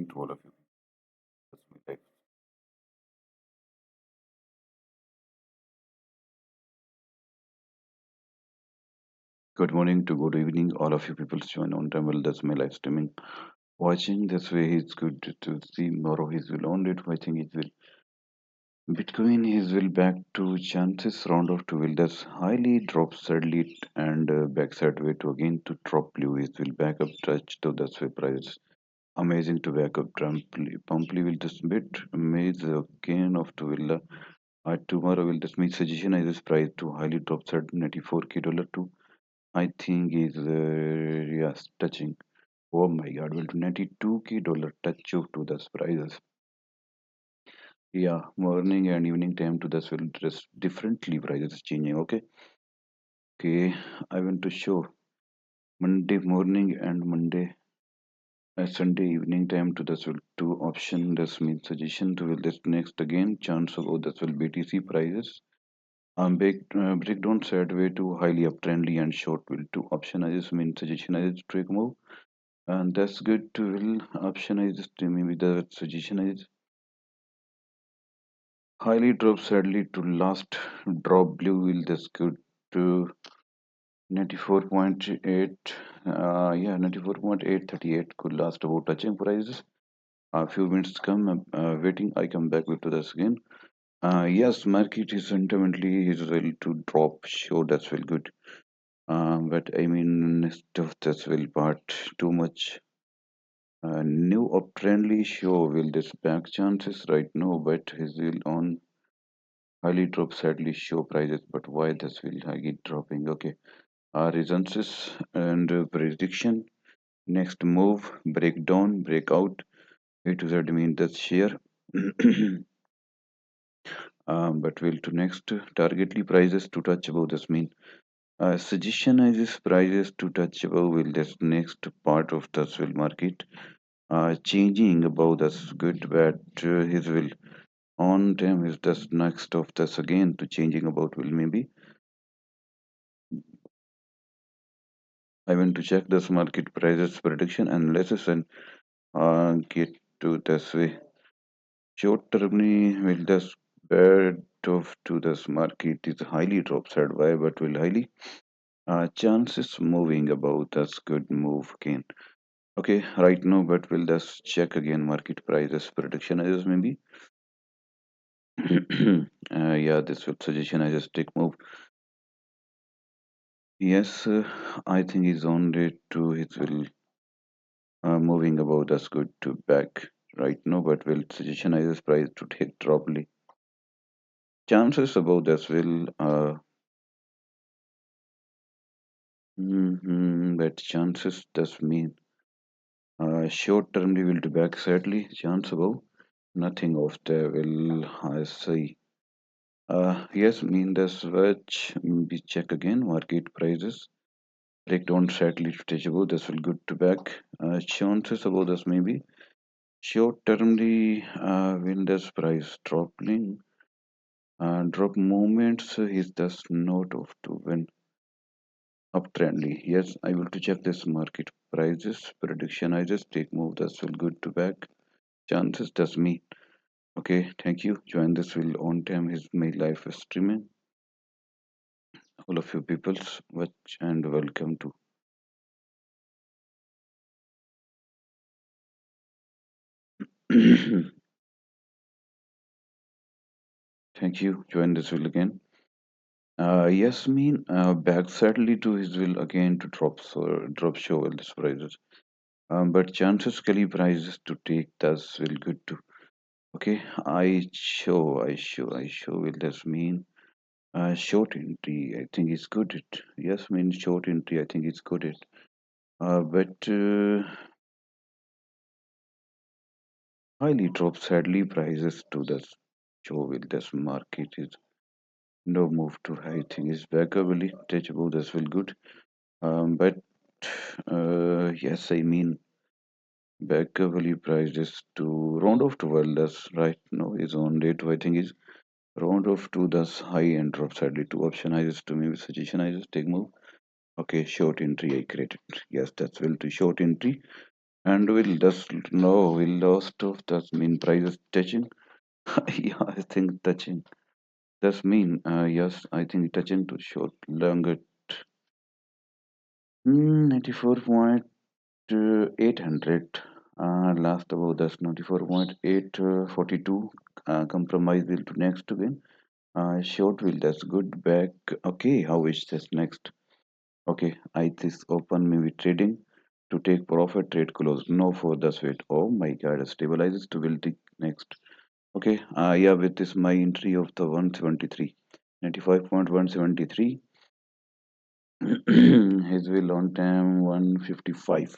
morning to all of you. That's my life. Good morning to good evening, all of you people join on time. Well, that's my live streaming. Watching this way, it's good to see more of his will on it. I think it will. Bitcoin is will back to chances round of two will that's highly drop sadly and backside way to again to drop blue is will back up touch to that's way price. Amazing to back up pumply will just bit amaze again of two will tomorrow will just meet suggestion is this price to highly drop said 94k dollar to I think is yes touching. Oh my god, will to 92k dollar touch of to the prices. Yeah, morning and evening time to this will dress differently prices changing. Okay. I want to show Monday morning and Monday Sunday evening time to this will two option. This means suggestion to will this next again chance of this will BTC prices. Breakdown set way to highly uptrendly and short will two option. I just mean suggestion. I just trick move. And that's good to will option is maybe the suggestion is highly drop sadly to last drop blue will that's good to 94.8 yeah 94.838 could last about touching prices a few minutes come waiting I come back with to this again yes market is sentimentally is ready to drop sure that's well good but I mean stuff that's well part too much new uptrendly show will this back chances right now, but his will on highly drop sadly show prices. But why this will keep dropping? Okay, reasons and prediction. Next move, breakdown, breakout. A to Z mean that's share. But will to next targetly prices to touch above this mean. Suggestion is this prices to touch above will this next part of the will market. Changing above that's good, but his will on time is just next of this again to changing about will maybe I want to check this market prices prediction and let's and get to this way short termly will this bad of to this market is highly drop side why but will highly chances moving about that's good move again okay right now but will this check again market prices prediction is maybe yeah this will suggestion I just take move. Yes, I think he's on it to his will moving about that's good to back right now, but will suggestion is price to take droply. Chances about this will but chances does mean short termly will to back sadly chance about nothing of the will I say yes mean the switch we check again market prices breakdown sadly to touch about this will good to back chances about this maybe short termly, when this price dropping, drop movements is thus not of to win uptrendly. Yes, I will to check this market prices prediction. I just take move that's will good to back chances does me. Okay, thank you. Join this will on time is my live streaming. All of you peoples watch and welcome to. Thank you. Join this will again. Yes, mean back sadly to his will again to drop so drop show will this prices. But chances Kelly prices to take das will good too. Okay, I show will this mean short entry. I think it's good. It yes mean short entry. I think it's good. It but highly drop sadly prices to the show will this market is no move to I think is back really touchable. This will good. But yes, I mean back value prices to round off to well that's right now is on day two I think is round off to this high and drop sadly two option I just to maybe suggestion I just take move okay short entry I created yes that's well to short entry And will thus no will lost of thus mean prices touching? Yeah, I think touching. Thus mean yes, I think touching to short longer. 94.800. Last about that's 94.842. Compromise will to next again. Short will that's good back. Okay, how is this next? Okay, I this open maybe trading to take profit trade close. No for the sweat. Oh my god, stabilizes to will take next. Okay, yeah, with this my entry of the 173. 95.173. His will on time 155.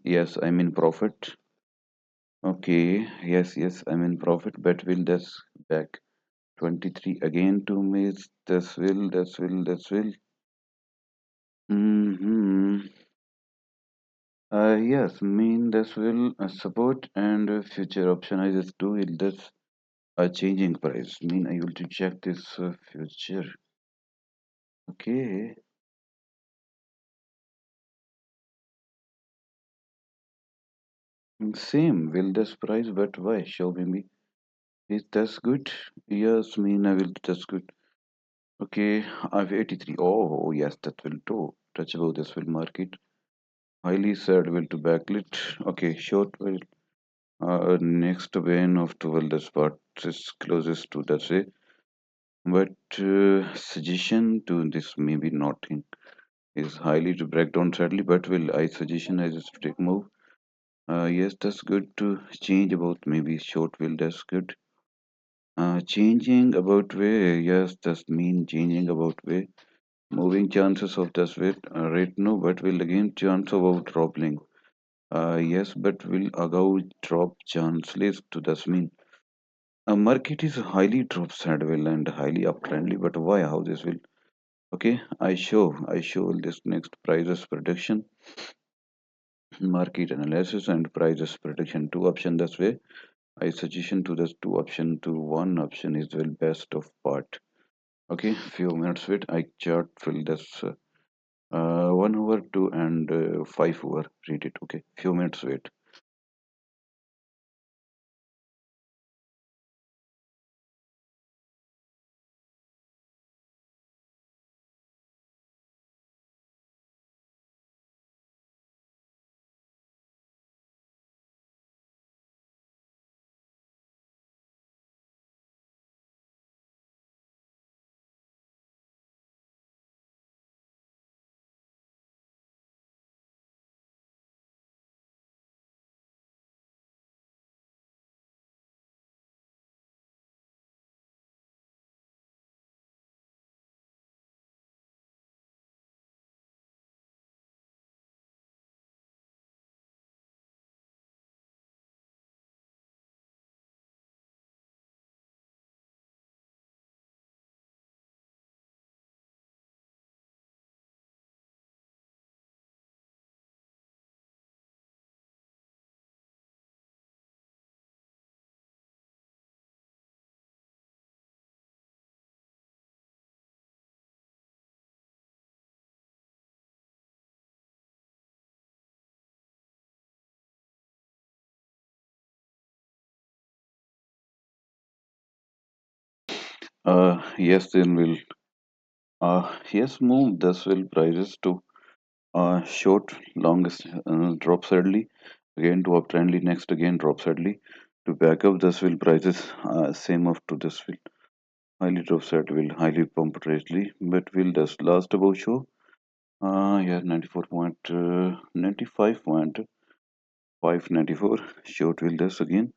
Yes, I'm in profit. Okay, yes, I'm in profit, but will that's back 23 again to miss this will. Mm-hmm. Yes, mean this will support and future optionizes too. Will this a changing price? Mean I will to check this future. Okay, same. Will this price, but why? Show me. Is this good? Yes, mean I will. That's good. Okay, I've 83. Oh, yes, that will too. Touch about this will market. Highly said will to backlit. Okay, short will. Next vein of 12 the spot is closest to that say. But suggestion to this maybe nothing is highly to break down sadly. But will I suggestion I just take move. Yes, that's good to change about maybe short will that's good. Changing about way. Yes, that's mean changing about way. Moving chances of the rate no, but will again chance about dropping. Yes, but will ago drop chance list to the mean. Market is highly drop sadwell and highly uptrendly, but why how this will? Okay, I show this next prices prediction, market analysis and prices prediction two option this way. I suggestion to this two option to one option is well best of part. Okay, few minutes wait. I chart fill this. 1 hour, 2 and 5 hour. Read it. Okay. Few minutes wait. Yes, then we'll. Yes, move. This will prices to short, longest drop suddenly. Again to uptrendly. Next again drop suddenly. To back up this will prices same of to this will highly drop set will highly pump greatly. But will this last above show? Yeah, 94.95.594. Short will this again.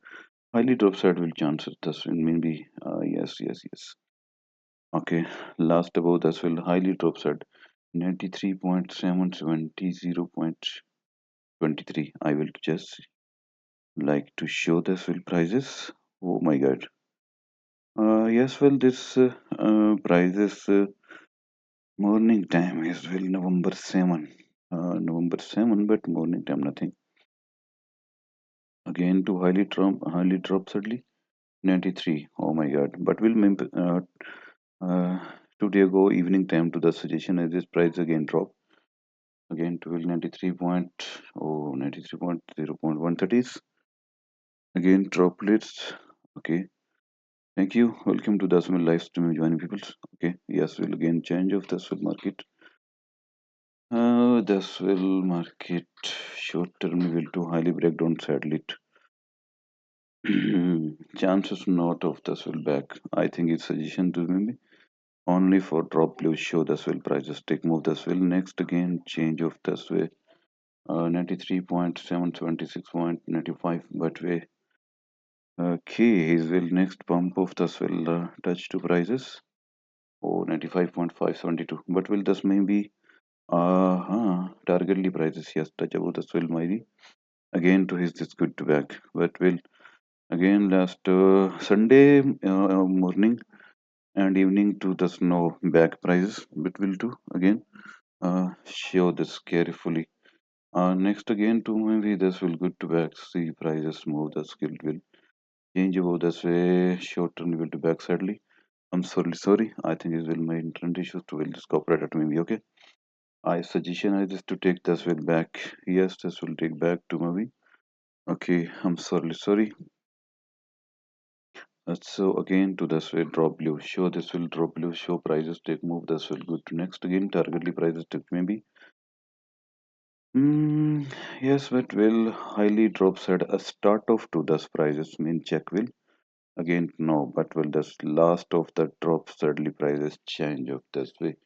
Highly drop side will chances this will maybe yes. Okay, last above this will highly drop side 93.770 0.23. I will just like to show this will prices. Oh my god. Yes, well this prices morning time is well November 7. November 7, but morning time nothing. Again to highly drop suddenly 93. Oh my god. But will Uh, 2 day ago, evening time to the suggestion as this price again drop. Again 1293 point, oh, 93.0.130s. Again droplets. Okay. Thank you. Welcome to the Aswell live stream joining people. Okay. Yes, we'll again change of the Aswell market. The Aswell market short term will to highly break down sadly. Chances not of the Aswell back. I think it's suggestion to maybe only for drop blue show the Aswell prices take move the Aswell next again change of the Aswell 93.726.95 but way okay his will next pump of the Aswell touch to prices. Oh, 95.572. But will this maybe targetly prices yes touch about the will maybe again to his this good to back. But will again last Sunday morning and evening to the snow back prices. But will do again show this carefully. Next again to maybe this will good to back see prices move the skill will change about this way short term will to back sadly. I'm sorry. I think it will my internet issues to will just cooperate at maybe okay. I suggestion is just to take this will back. Yes, this will take back to movie. Okay, I'm sorry. So again to this way drop blue. Show this will drop blue. Show prices take move. This will go to next again. Targetly prices take maybe. Yes, but will highly drops at a start of to this prices mean check will again no, but will this last of the drop suddenly prices change of this way.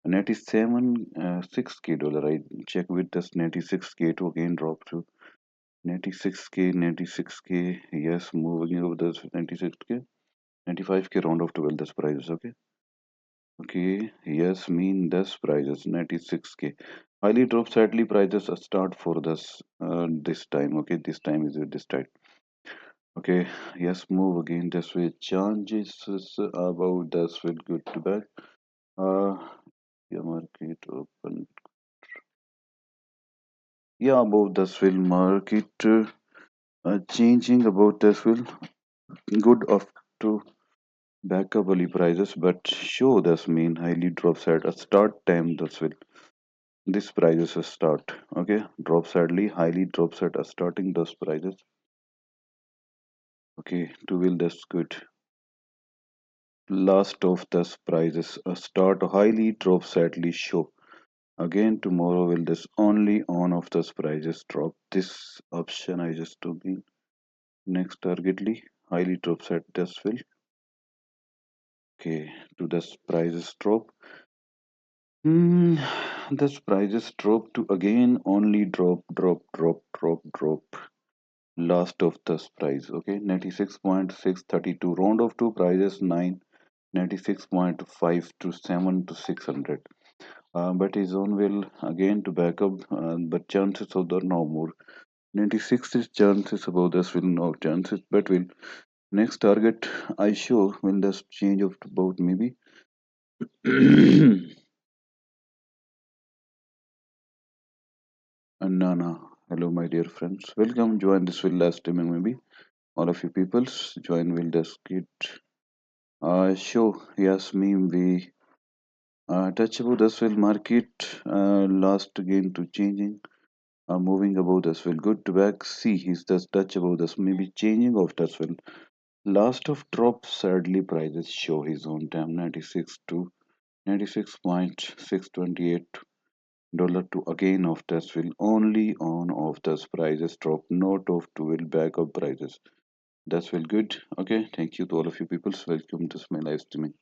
97 6k dollar. I check with this 96k to again drop to 96k. Yes, moving over this 96k, 95k round of 12 this prices. Okay. Yes, mean this prices 96k. Highly drop sadly prices start for this time. Okay, this time is this time. Okay. Yes, move again this way. Chances about this will good to back. Uh, yeah, market open. Yeah, about this will market changing about this will good of to backup early prices, but show this mean highly drops at a start time. This will this prices a start. Okay, drops sadly highly drops at a starting those prices. Okay, to will this good. Last of this prices a start highly drops sadly show. Again tomorrow will this only on of this prices drop. This option I just took in. Next targetly highly drops at this will. Okay, to this prices drop. Hmm, this prices drop to again only drop. Last of this price. Okay, 96.632 round of two prices 96.5 to 7 to 600. But his own will again to back up, but chances of the no more. 96 is chances about this will no chances, but will next target I show when this change of about maybe. And Nana, hello my dear friends. Welcome, join this will last streaming maybe. All of you peoples, join will this kid. Show, yes, me, we touch about this will market last again to changing. Moving about this will good to back. See, he's just touch about this maybe changing of this will. Last of drop sadly prices show his own time 96 to 96.628 dollar to again of this will only on of this prices drop not of to will back up prices. That's well good. Okay, thank you to all of you people. Welcome to my live streaming.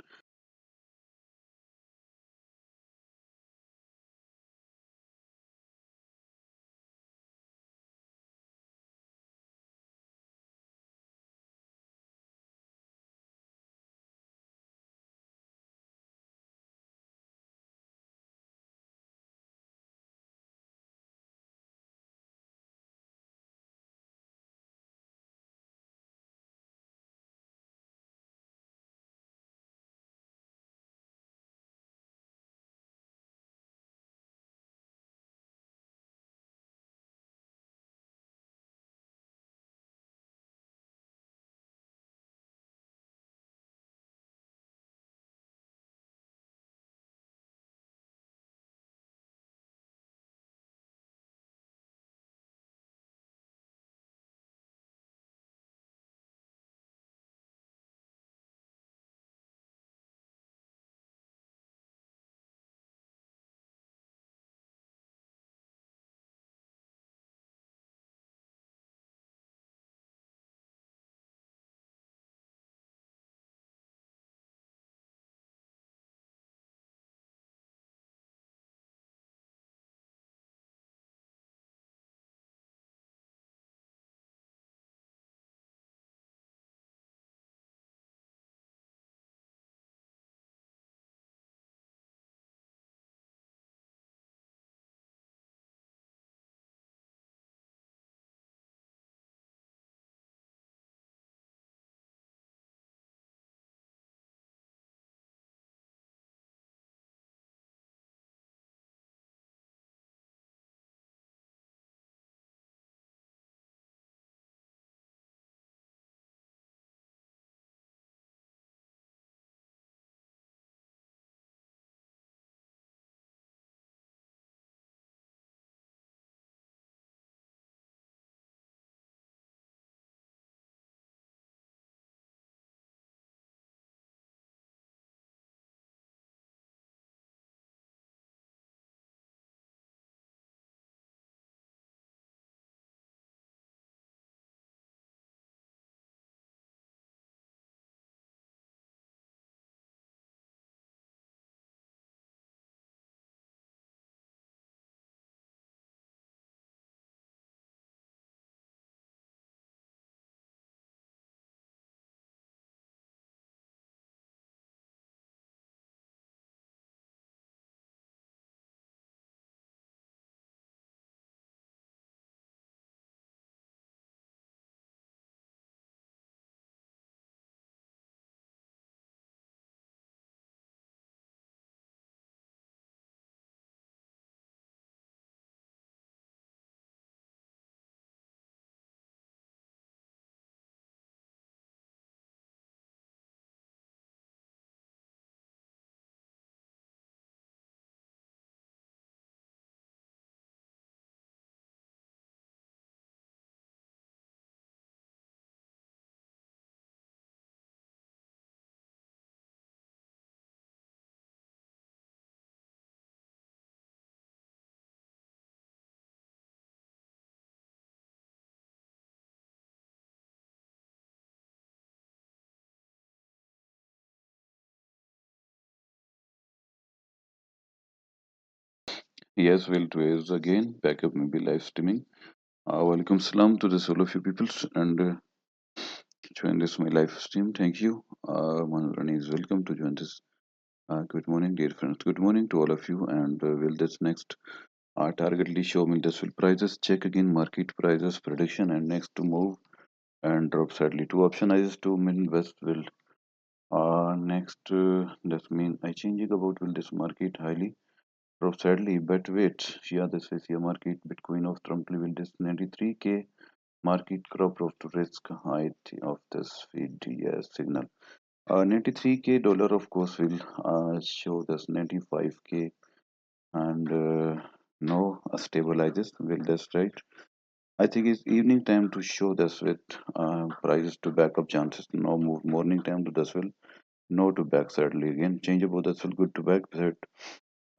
Yes, we'll do it again. Backup maybe live streaming. Welcome salam to this all of you peoples and join this my live stream. Thank you. Manurani is welcome to join this. Good morning, dear friends. Good morning to all of you. And will this next targetly show me this will prices check again market prices prediction and next to move and drop sadly two option I just two min west will next that mean I changing about will this market highly drop sadly but wait yeah this is your market Bitcoin of Trump will this 93K market crop of to risk height of this feed yes signal 93K dollar of course will show this 95K and no stabilizes will this right. I think it's evening time to show this with prices to back up chances no move morning time to this will no to back sadly again changeable this will good to back set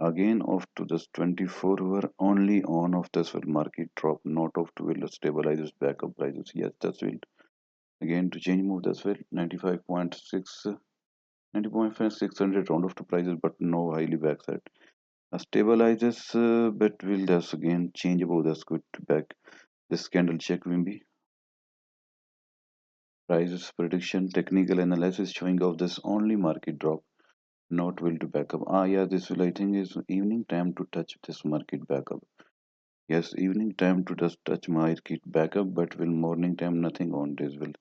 again off to this 24 hour only on of this will market drop not of to will stabilizes backup prices yes that's will again to change move this will 95.6 90.5600 round of to prices but no highly backside stabilizes but will this again changeable that's good to back this candle check will be prices prediction technical analysis showing of this only market drop not will to backup yeah this will I think is evening time to touch this market backup yes evening time to just touch market backup but will morning time nothing on this will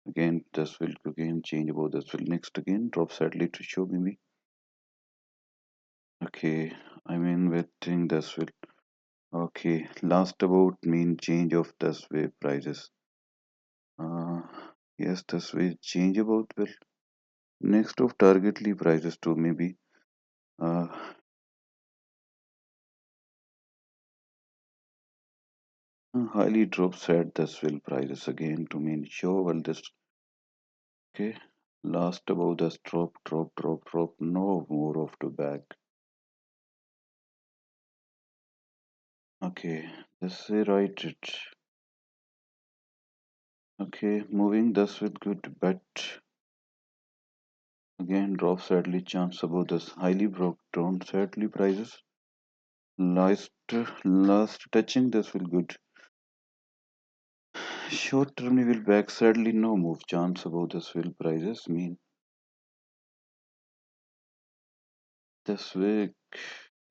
again this will again change about this will next again drop sadly to show maybe okay I mean waiting this will okay last about mean change of this way prices uh yes this way change about will next of targetly prices to maybe uh highly drops at this will prices again to mean show well this okay last about this drop no more of the back okay this is right it okay moving this with good but again drop sadly chance about this highly broke down sadly prices last touching this will good short term will back sadly no move chance about this will prices mean this week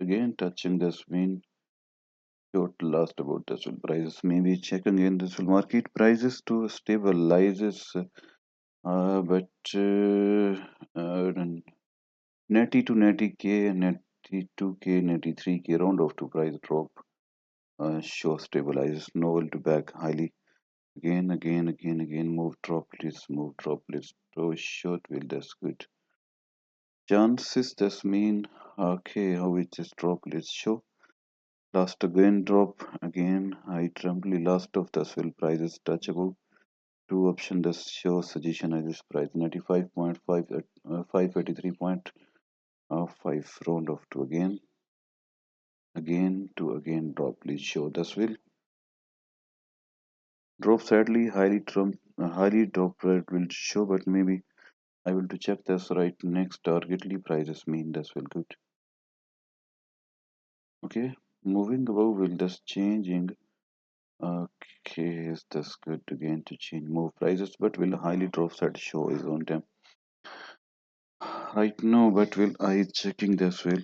again touching this mean short last about this will prices maybe check again this will market prices to stabilizes but netty to netty k netty 2k netty 3k round off to price drop show stabilizes novel to back highly again move drop please move drop please so short will that's good chances this mean okay how it is drop let's show last again drop again I trembly last of the will prices touchable two option this show suggestion as this price 95.5 at 583.5 round off to again drop please show this will drop sadly highly drop rate will show but maybe I will to check this right next targetly prices mean this will good okay moving above will this changing okay is this good again to change move prices but will highly drop that show is on time right now but will I checking this will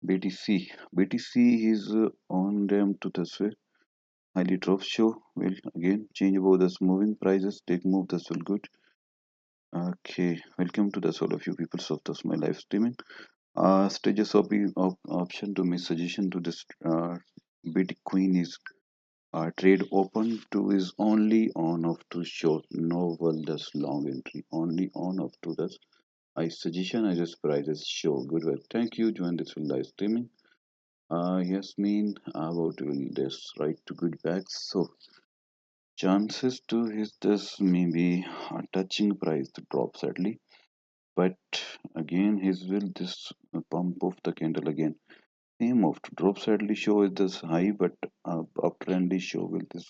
BTC is on them to this way highly drop show will again change about this moving prices take move this will good okay welcome to the all of you people of this my live streaming stages of option to my suggestion to this Bitcoin is trade open to is only on of to short no well this long entry only on of to this I suggestion I just prices show good well thank you join this live streaming yes mean about will this right to good back so chances to his this maybe touching price to drop sadly but again his will this pump of the candle again same of to drop sadly show is this high but uptrendly show will this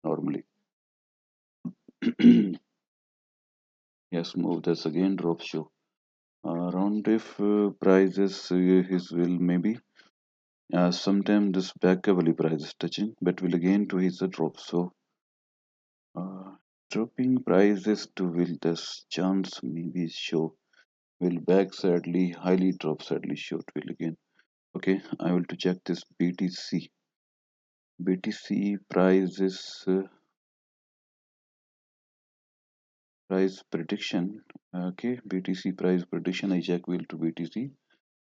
normally yes move this again drop show round if prices his will maybe Sometimes this backable price is touching, but will again to hit the drop. So uh, dropping prices to will this chance maybe show will back sadly highly drop sadly short will again. Okay, I will to check this BTC. BTC prices price prediction. Okay, BTC price prediction. I check will to BTC.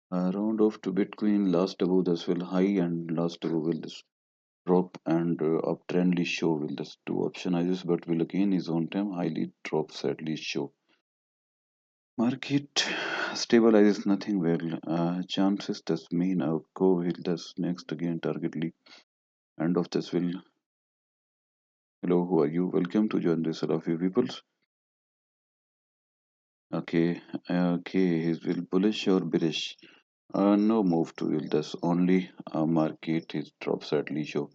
Round off to Bitcoin last above this will high and last above will this drop and uptrendly show will this two optionizes but will again is on time highly drop sadly show. Market stabilizes nothing well. Chances does mean go will this next again targetly end of this will. Hello, who are you? Welcome to join this all of you peoples. Okay, okay, is will bullish or bearish? No move to will this only market is drop sadly show.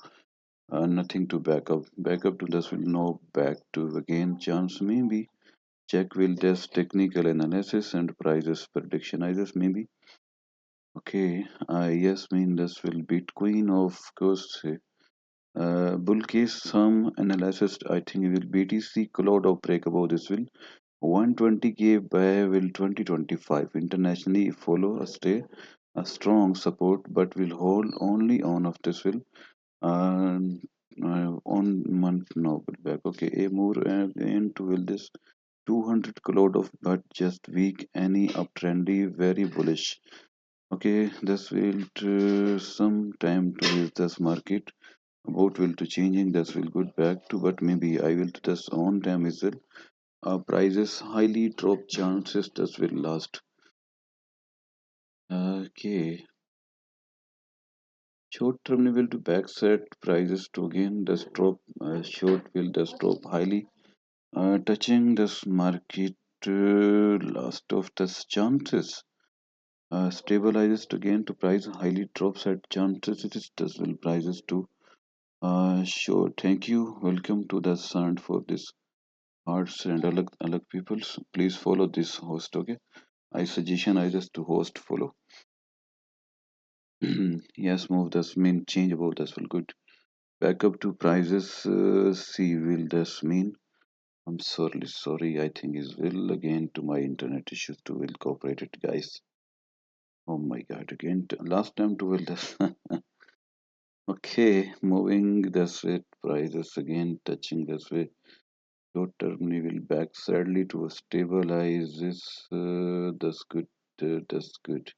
Nothing to back up. Back up to this will no back to again chance maybe. Check will this technical analysis and prices prediction. I just maybe. Okay, yes, mean this will Bitcoin of course. Bull case some analysis I think will BTC cloud of break above this will 120k by will 2025 internationally follow a stay a strong support but will hold only on of this will uh, on month now back. Okay, a more into will this 200 cloud of but just weak any uptrendy very bullish. Okay, this will some time to use this market about will to changing this will good back to but maybe I will to this on time is well prices highly drop chances this will last. Okay, short term will to backset prices to again this drop short will this drop highly touching this market last of this chances stabilizes to again to price highly drops at chances it is this will prices to sure thank you welcome to the sound for this arts and alak peoples please follow this host. Okay, I suggestion I just to host follow. Yes, move this mean change about this will good back up to prices see will this mean I'm sorry I think is will again to my internet issues to will cooperate it guys. Oh my god again last time to will this. Okay, moving this way prices again touching this way short term will back sadly to stabilize this that's good that's good.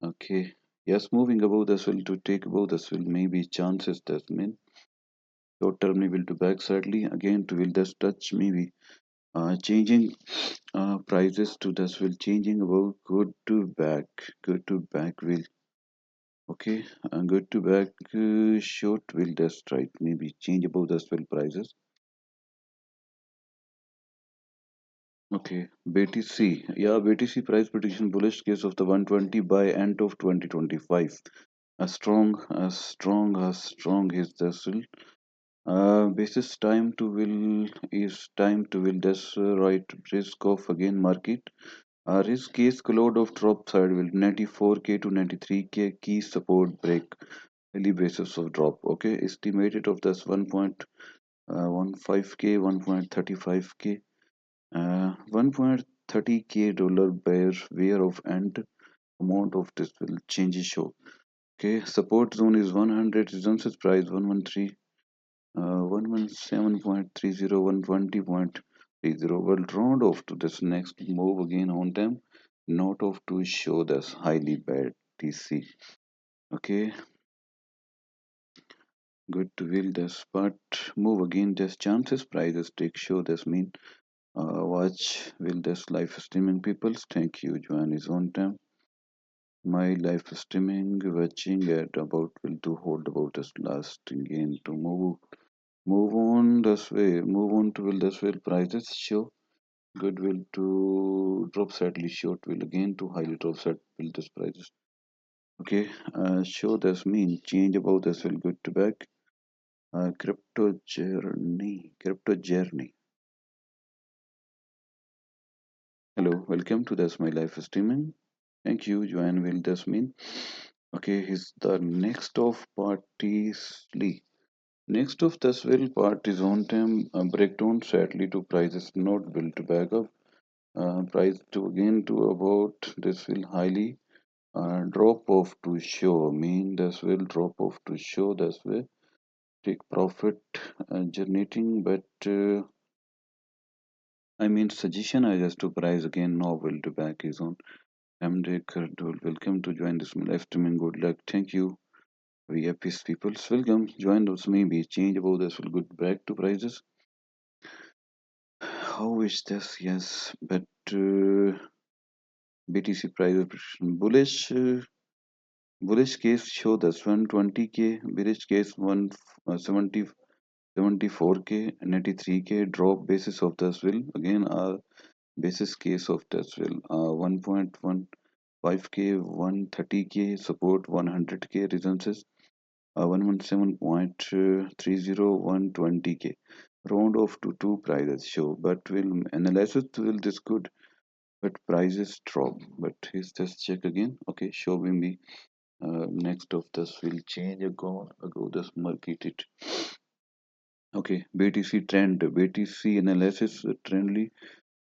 Okay. Yes, moving above this will to take above this will maybe chances that mean short term will to back sadly again to will this touch maybe changing prices to this will changing about good to back will. Okay, good to back short will this right maybe change above this will prices. Okay, BTC. Yeah, BTC price prediction bullish case of the 120 by end of 2025. A strong is this will. Basis time to will this right risk of again market. Risk case cloud of drop side will 94k to 93k key support break daily basis of drop. Okay, estimated of this 1.15k 1.35k 1.30k dollar bear where of end amount of this will change show. Okay, support zone is 100 resistance price 113 117.30 120.30 will round off to this next move again on them not off to show this highly bad TC. Okay, good to will this but move again this chances prices take show this mean watch will this live streaming peoples thank you join is on time my live streaming watching at about will to hold about this last again to move on this way move on to will this way prices show goodwill to drop sadly short will again to highly drop sad will this prices. Okay, show this mean change about this will good to back crypto journey. Hello, welcome to this my live streaming. Thank you, Joanne. Will this mean? Okay, he's the next of parties Lee. Next of this will part is on time breakdown sadly to prices not built to back up. Price to again to about this will highly drop off to show mean this will drop off to show this way take profit generating but I mean suggestion I just to price again no will to back is on. I'm welcome to join this live streaming good luck thank you. We have peace peoples. Welcome. Join those maybe change about this will good back to prices. How is this? Yes, but BTC price bullish. Bullish case show this 120k. Bearish case 170 74k 93k drop basis of this will again basis case of this will 1.15k 130k support 100k resistance 117.30 120k round off to two prices show but will analysis will this good but prices drop but is this check again okay show me next of this will change ago this market it okay BTC trend BTC analysis trendly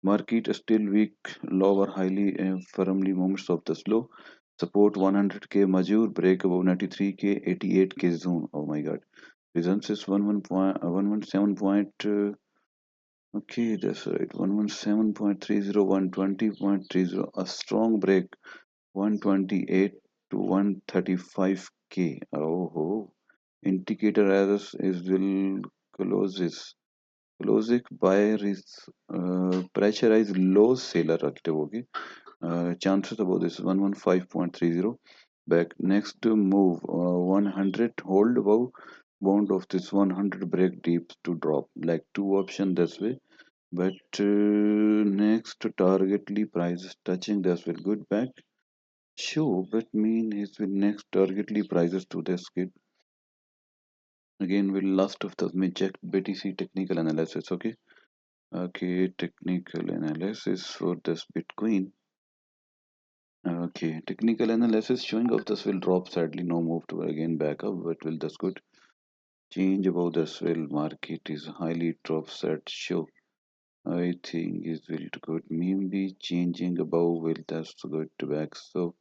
market still weak lower highly firmly moments of the slow support 100k major break above 93k 88k zone oh my god results is 117 point okay that's right 117.30 120.30 a strong break 128 to 135k oh indicator as is will closes closing buyer is pressurized low seller active okay chances about this 115.30 back next to move 100 hold above bound of this 100 break deep to drop like two option this way but next targetly prices touching this will good back sure but mean his will next targetly prices to this kid again will last of the me check BTC technical analysis okay okay technical analysis for this Bitcoin. Okay, technical analysis showing of this will drop sadly no move to again back up but will this good change about this will market is highly drop set show I think is will good maybe changing above will that's good to back so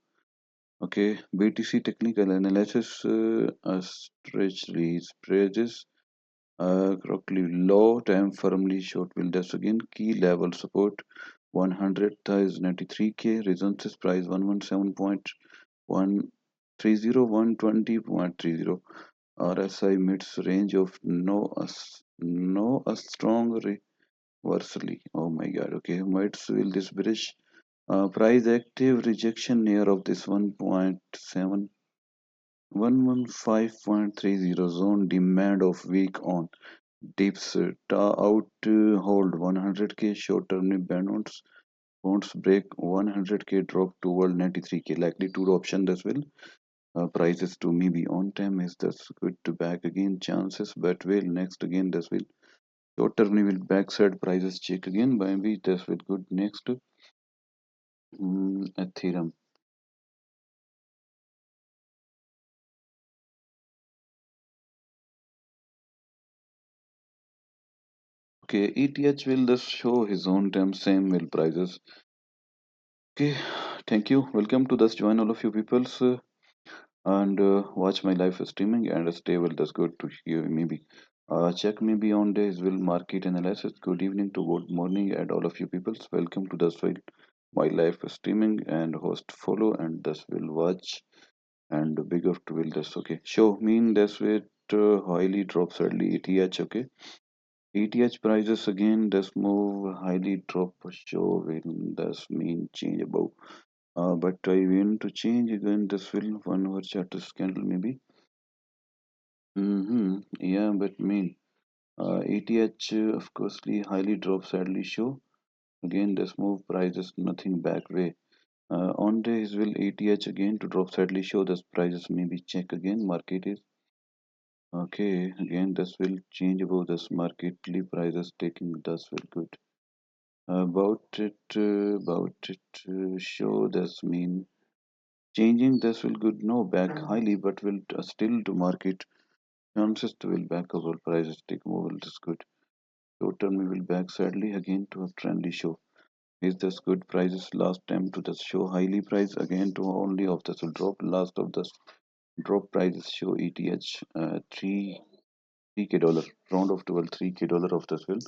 okay BTC technical analysis stretch reads praises correctly low time firmly short will that's again key level support 100 is 93k resistance price 117.130 RSI mids range of no a strong reversely oh my god okay mids will this bridge price active rejection near of this 1.7 115.30 zone demand of week on dips out hold 100k short term bands wants break 100k drop toward 93k likely two option this will prices to maybe on time is that's good to back again chances but will next again this will short term will backside prices check again by maybe this will good next Ethereum okay ETH will just show his own time same will prices okay thank you welcome to this join all of you peoples and watch my live streaming and stay well that's good to hear maybe check maybe on days will market analysis good evening to good morning and all of you peoples welcome to this file my live streaming and host follow and this will watch and big of to will this okay show mean this way highly drops early ETH okay ETH prices again this move highly drop show will this mean change above but I want to change again this will 1 hour charter candle maybe. Yeah, but mean ETH of course highly drops sadly show again this move prices nothing back way. On days will ETH again to drop sadly show this prices maybe check again market is okay again this will change about this marketly prices taking this will good about it show this mean Changing this will good no back highly, but will still to market chances to will back up all prices take more will this good. Short term we will back sadly again to a trendy show. Is this good prices last time to the show highly price again to only of this will drop last of this drop prices show ETH 3k dollar round of 12 3k dollar of this will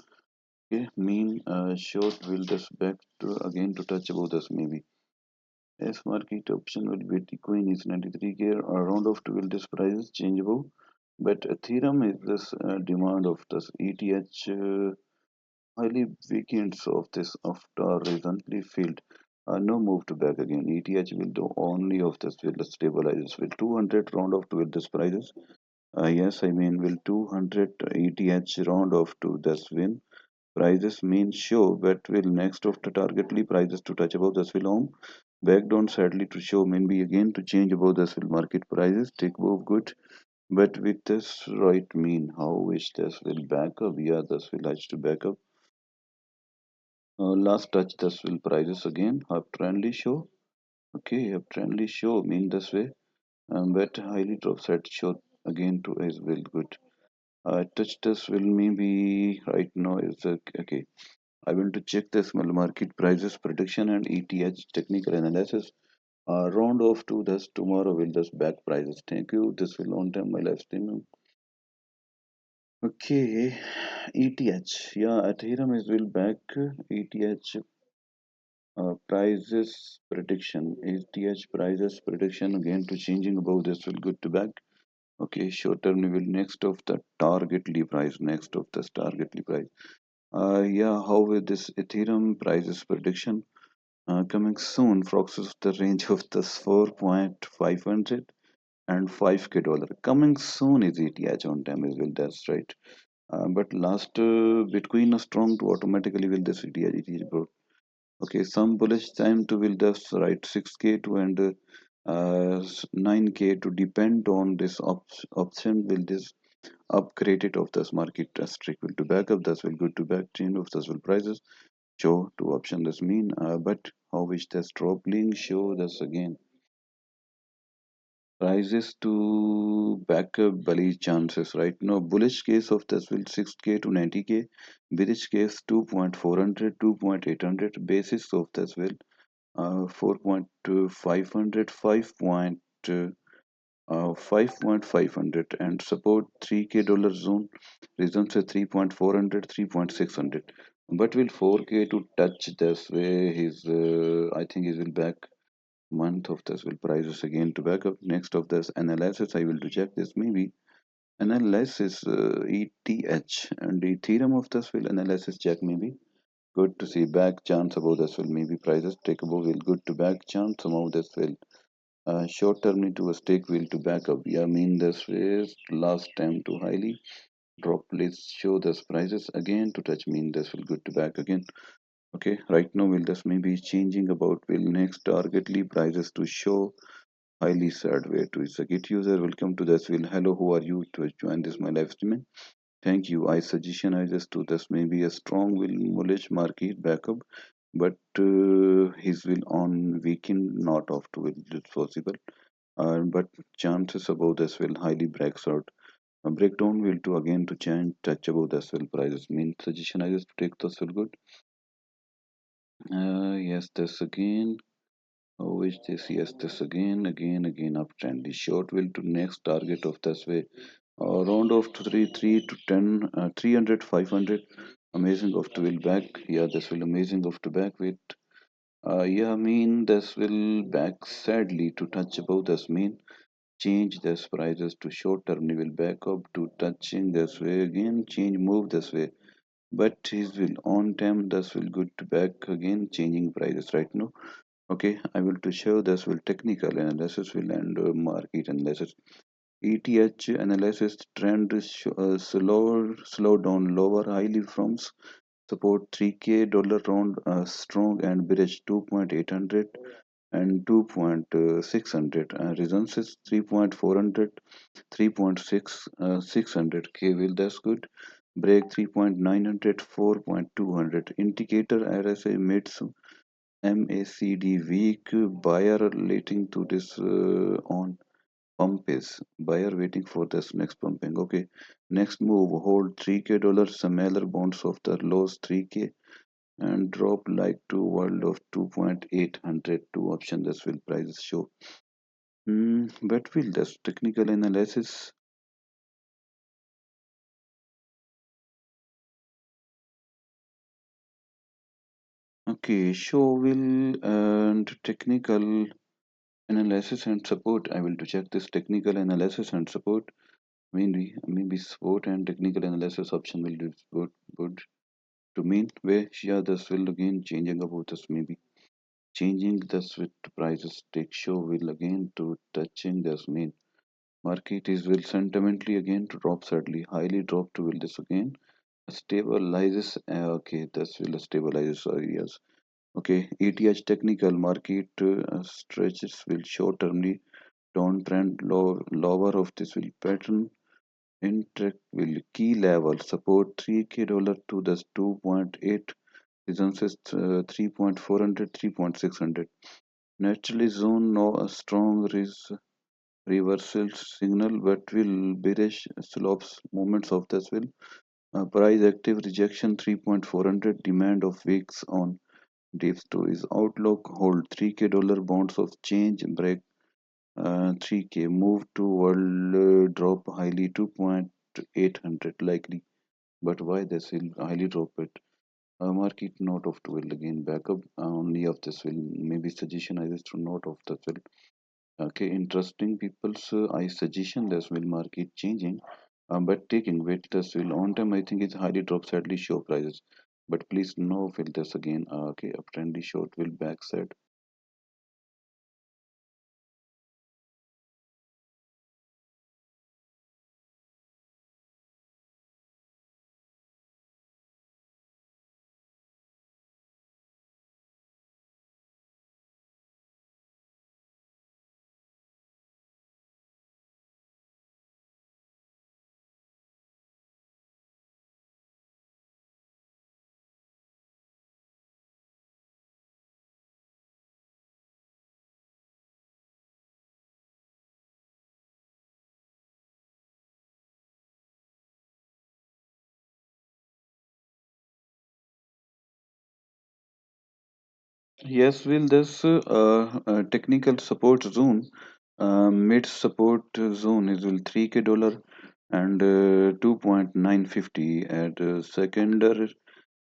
okay mean short will this back to again to touch about this maybe. Yes, market option will be Bitcoin is 93k around of 12 this price is changeable, but Ethereum is this demand of this ETH highly weekends of this after recently failed. No move to back again. ETH will do only of this will stabilize will 200 round of 12 this prices. Yes, I mean will 200 ETH round of to this win prices mean show, but will next of the targetly prices to touch above this will home. Back down sadly to show maybe again to change above this will market prices take move good. But with this right mean how wish this will back up, yeah this will have to back up. Last touch this will prices again have trendy show. Okay, have trendy show mean this way. But highly drop set show again to is will good. Touch this will maybe right now is okay. I want to check this market prices prediction and ETH technical analysis. Round off to this tomorrow will this back prices. Thank you. This will on time my live stream. Okay, ETH. Yeah, Ethereum is will back ETH prices prediction. ETH prices prediction again to changing above this will good to back. Okay, short term we will next of the targetly price. Next of this targetly price. Yeah, how will this Ethereum prices prediction coming soon? Foxes the range of this 4.500 and 5k dollar coming soon is ETH on time as well. That's right. But last Bitcoin is strong to automatically will this ETH bro. Okay, some bullish time to will this right 6k to and 9k to depend on this option will this upgraded of this market streak will to back up that's will good to back chain of this will prices show to option this mean but how which this drop link show this again prices to back up bullish chances right now bullish case of this will 6k to 90k bearish case 2.400 2.800 basis of this will 4.500 5.500 and support 3k dollar zone reasons a 3.400 3.600 but will 4k to touch this way his I think he will back month of this will prices again to back up next of this analysis I will to check this maybe analysis ETH and Ethereum of this will analysis check maybe good to see back chance above this will maybe prices take above will good to back chance somehow this will short term into a stake will to back up. Yeah, mean this is last time to highly drop. Let's show this prices again to touch mean this will good to back again. Okay, right now will this maybe changing about will next targetly prices to show highly sad way to is a git user. Welcome to this will hello who are you to join this my live streaming. Thank you. I suggestion I just do this maybe a strong will bullish market backup, but his will on weekend not off to will it's possible but chances above this will highly breaks out. A breakdown will to again to change touch above this will prices. Mean suggestion I just take this will good. Yes, this again. Oh, is this? Yes, this again uptrend. The short will to next target of this way. Round of to 3 to 10, 300, 500. Amazing of to will back. Yeah, this will amazing of to back with. Yeah, mean this will back sadly to touch above this mean change this prices to short term will back up to touching this way again change move this way but his will on time this will good to back again changing prices right now. Okay, I will to show this will technical analysis will and market analysis ETH analysis trend slow down lower highly from support 3k dollar round strong and bearish 2.800 and 2.600 reasons is 3.400 3.6 600k will that's good break 3.900 4.200 indicator RSI mids MACD weak, buyer relating to this on pump is buyer waiting for this next pumping. Okay, next move, hold 3k dollars smaller bonds of the lows 3k and drop like to world of 2.800 to option this will prices show. But will this technical analysis? Okay, show will and technical analysis and support. I will to check this technical analysis and support. Maybe support and technical analysis option will do support good to mean where yeah this will again changing about this maybe changing this with prices take show will again to touching this mean market is will sentimentally again to drop sadly highly drop to will this again stabilizes okay this will stabilizes areas okay ETH technical market stretches will short termly downtrend lower of this will pattern Intrek will key level support 3k dollar to the 2.8 resistance 3.400 naturally zone no a strong reversal signal but will bearish slopes moments of this will price active rejection 3.400 demand of weeks on deep to is outlook hold 3k dollar bonds of change break 3k move to world drop highly 2.800 likely but why this will highly drop it market note of 12 again backup only of this will maybe suggestion I just to note of this will okay interesting people's I suggestion this will market changing but taking wait this will on time I think it's highly drop sadly show prices but please no fill this again okay uptrendly short will backside. Yes, will this technical support zone, mid support zone is will 3k dollar and 2.950 at secondary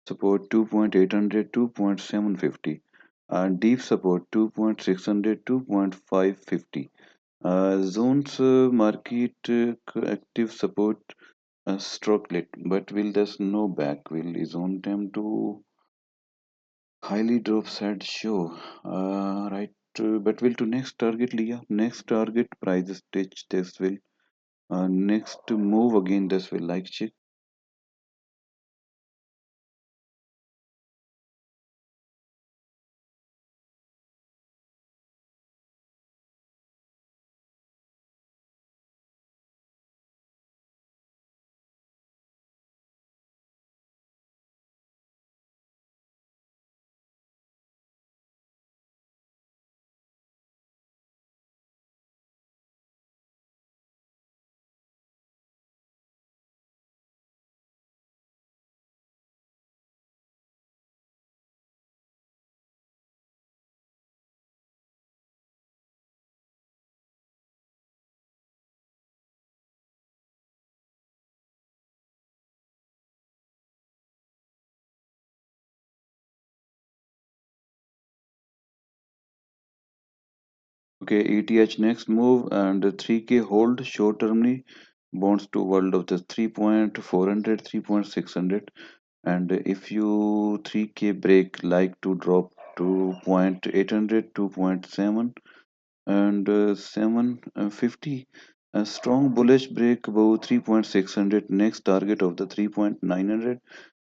support 2.800 2.750 deep support 2.600 2.550 zones market active support stroke lit but will this no back will is on time to highly drop sad show. Right, but will to next target, Leah. Next target price stage this will. Next to move again this will like check. Okay, ETH next move and 3k hold short termly bonds to world of the 3.400 3.600 and if you 3k break like to drop to 0.800 2.7 and 750 a strong bullish break above 3.600 next target of the 3.900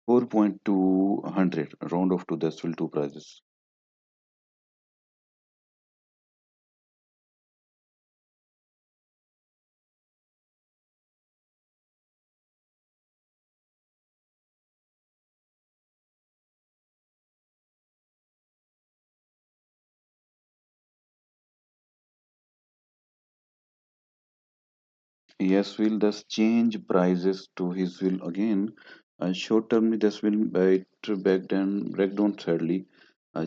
4.200 round off to the still two prices. Yes, will thus change prices to his will again. Short term, this will bite break down sadly.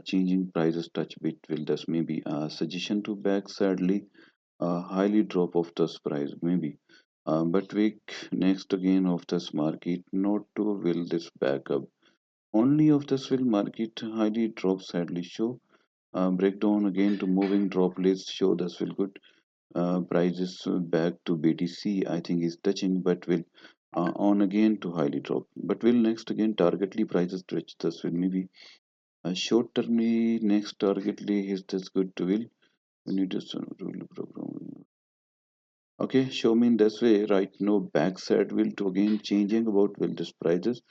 Changing prices touch bit will thus maybe suggestion to back sadly. Highly drop of this price maybe. But week next again of this market not to will this back up. Only of this will market highly drop sadly show. Breakdown again to moving drop list show this will good prices back to BTC, I think is touching, but will on again to highly drop. But will next again targetly prices stretch this will maybe short termly next targetly is this good to will. We need to rule program. Okay, show me in this way right now backside will to again changing about will this prices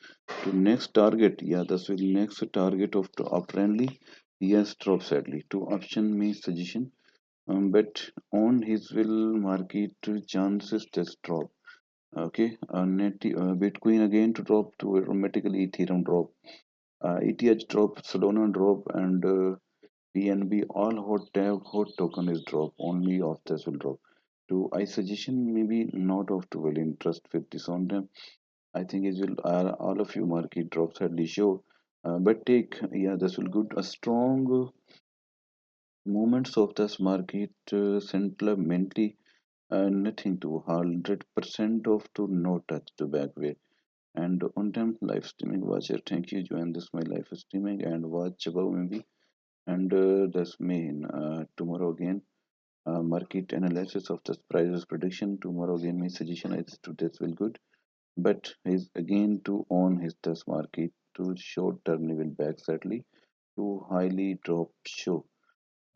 to next target. Yeah, this will next target of to uptrendly. Yes, drop sadly. To option me suggestion but on his will market chances just drop. Okay, Bitcoin again to drop to automatically Ethereum drop, ETH drop, Solana drop, and BNB all hot token is drop. Only of this will drop. To I suggestion maybe not of to will interest with this on them. I think it will all of you market drops at least show. But take yeah this will good a strong movements of this market sentimentally nothing to 100% of to no touch to back way and on time live streaming watcher thank you join this my live streaming and watch above maybe and that's main tomorrow again market analysis of the prices prediction tomorrow again my suggestion is to this will good but is again to own his this market to short term level back sadly to highly drop show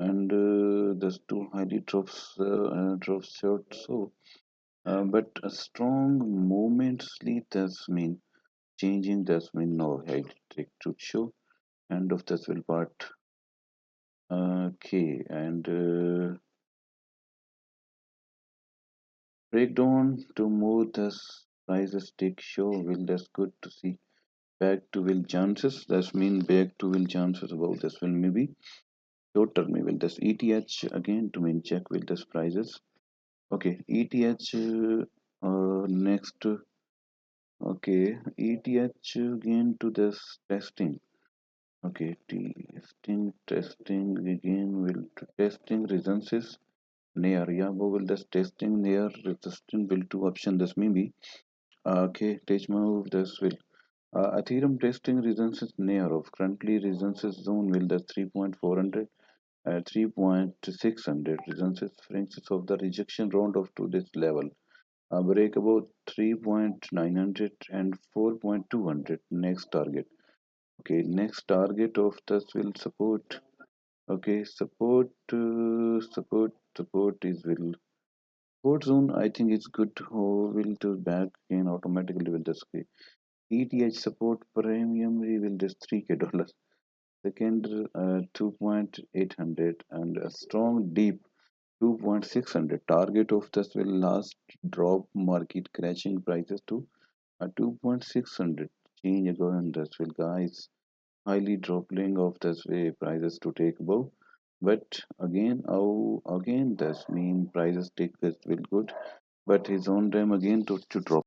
and there's two highly drops short so but a strong movements lead does mean changing does mean no head trick to show end of this will part okay and breakdown to move this prices take show will that's good to see back to will chances that's mean back to will chances about this will maybe short term will this ETH again to mean check will this prices okay ETH next okay ETH again to this testing. Okay, testing again will to testing resistance near. Yeah, we will just testing near resistance will two option this may be. Okay, teach move this will. Ethereum testing resistance near of currently resistance zone will the 3.400 3.600 resistance francis of the rejection round of to this level. Break about 3.900 and 4.200 next target. Okay, next target of this will support. Okay, support is will support zone. I think it's good to will to back again automatically will this ETH support premium we will this 3K dollars. Second 2.800 and a strong deep 2.600 target of this will last drop market crashing prices to 2.600 change again this will guys highly dropping of this way prices to take above but again how again this mean prices take this will good but his own time again to drop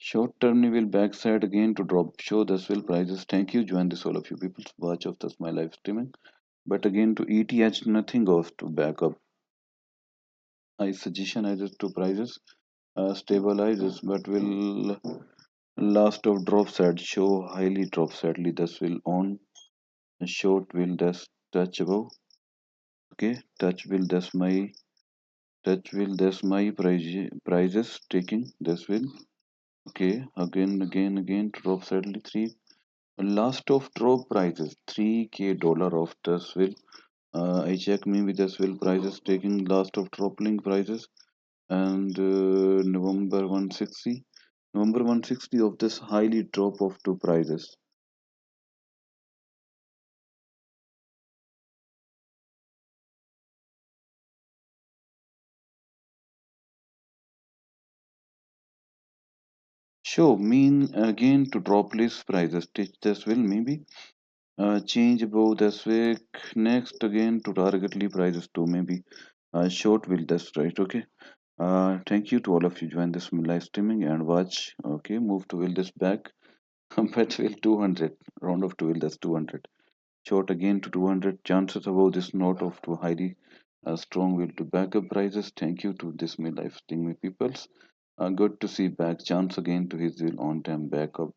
short term will backside again to drop show this will prices thank you join this all of you people watch of this my live streaming but again to ETH nothing of to back up I suggestion is to prices stabilizes but will last of drop side show highly drop sadly this will on short will thus touch above okay touch will thus my prices taking this will okay again drop sadly three last of drop prices 3K dollar of this will I check maybe this will prices taking last of dropping prices and November 160 November 160 of this highly drop of two prices Show mean again to drop list prices. Stitch this will maybe change above this week. Next again to target lead prices too maybe. Short will that's right. Okay. Thank you to all of you join this live streaming and watch. Okay, move to will this back. Bet will 200 round of 12 that's 200. Short again to 200. Chances above this note of to highly strong will to backup prices. Thank you to this live streaming peoples. Good to see back chance again to his will on time backup